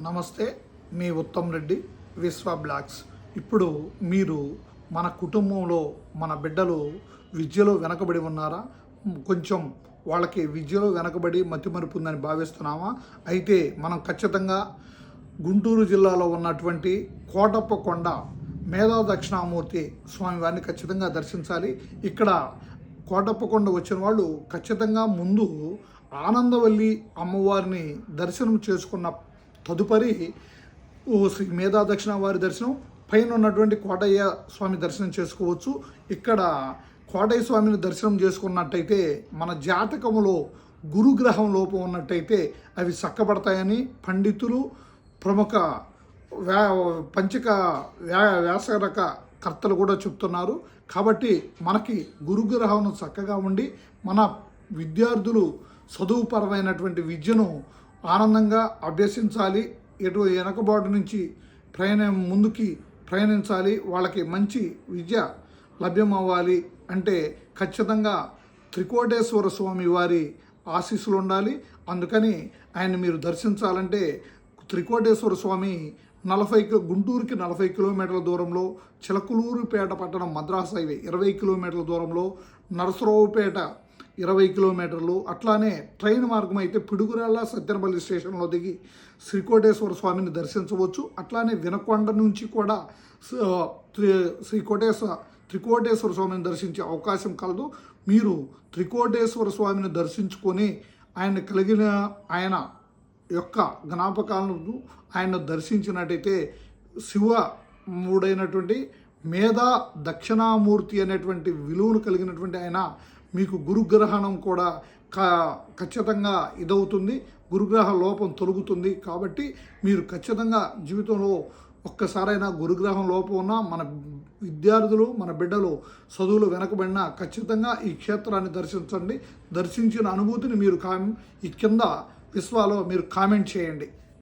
నమస్తే, మీ ఉత్తమ్ రెడ్డి, విశ్వ బ్లాగ్స్. ఇప్పుడు మీరు మన కుటుంబంలో మన బిడ్డలు విద్యలో వెనకబడి ఉన్నారా? కొంచెం వాళ్ళకి విద్యలో వెనకబడి మతిమరుపు ఉందని భావిస్తున్నామా? అయితే మనం ఖచ్చితంగా గుంటూరు జిల్లాలో ఉన్నటువంటి కోటప్పకొండ మేధా దక్షిణామూర్తి స్వామివారిని ఖచ్చితంగా దర్శించాలి. ఇక్కడ కోటప్పకొండ వచ్చిన వాళ్ళు ఖచ్చితంగా ముందు ఆనందవల్లి అమ్మవారిని దర్శనం చేసుకున్న తదుపరి శ్రీ మేధా దక్షిణ వారి దర్శనం, పైన ఉన్నటువంటి కోటయ్య స్వామి దర్శనం చేసుకోవచ్చు. ఇక్కడ కోటయ్య స్వామిని దర్శనం చేసుకున్నట్టయితే మన జాతకములో గురుగ్రహం లోపం ఉన్నట్టయితే అవి చక్కబడతాయని పండితులు, ప్రముఖ పంచక వ్యాసరక కర్తలు కూడా చెప్తున్నారు. కాబట్టి మనకి గురుగ్రహం చక్కగా ఉండి మన విద్యార్థులు చదువుపరమైనటువంటి విద్యను ఆనందంగా అభ్యసించాలి, ఎటు వెనకబాటు నుంచి ముందుకి ప్రయాణించాలి, వాళ్ళకి మంచి విద్య లభ్యమవ్వాలి అంటే ఖచ్చితంగా త్రికోటేశ్వర స్వామి వారి ఆశీస్సులు ఉండాలి. అందుకని ఆయన మీరు దర్శించాలంటే త్రికోటేశ్వర స్వామి గుంటూరుకి 40 కిలోమీటర్ల దూరంలో, చిలకలూరుపేట పట్టణం మద్రాసు హైవే 20 కిలోమీటర్ల దూరంలో, నరసరావుపేట 20 కిలోమీటర్లు, అట్లానే ట్రైన్ మార్గం అయితే పిడుగురాళ్ళ సత్యనపల్లి స్టేషన్లో దిగి శ్రీకోటేశ్వర స్వామిని దర్శించవచ్చు. అట్లానే వినకొండ నుంచి కూడా త్రికోటేశ్వర స్వామిని దర్శించే అవకాశం కలదు. మీరు త్రికోటేశ్వర స్వామిని దర్శించుకొని ఆయన యొక్క జ్ఞాపకాలను ఆయన దర్శించినట్టయితే శివుడైనటువంటి మేధా దక్షిణామూర్తి అనేటువంటి విలువను కలిగినటువంటి ఆయన మీకు గురుగ్రహణం కూడా ఖచ్చితంగా ఇదవుతుంది, గురుగ్రహ లోపం తొలగుతుంది. కాబట్టి మీరు ఖచ్చితంగా జీవితంలో ఒక్కసారైనా గురుగ్రహం లోపం ఉన్న మన విద్యార్థులు, మన బిడ్డలు చదువులు వెనకబడినా ఖచ్చితంగా ఈ క్షేత్రాన్ని దర్శించండి. దర్శించిన అనుభూతిని మీరు ఈ కింద విశ్వాలో మీరు కామెంట్ చేయండి.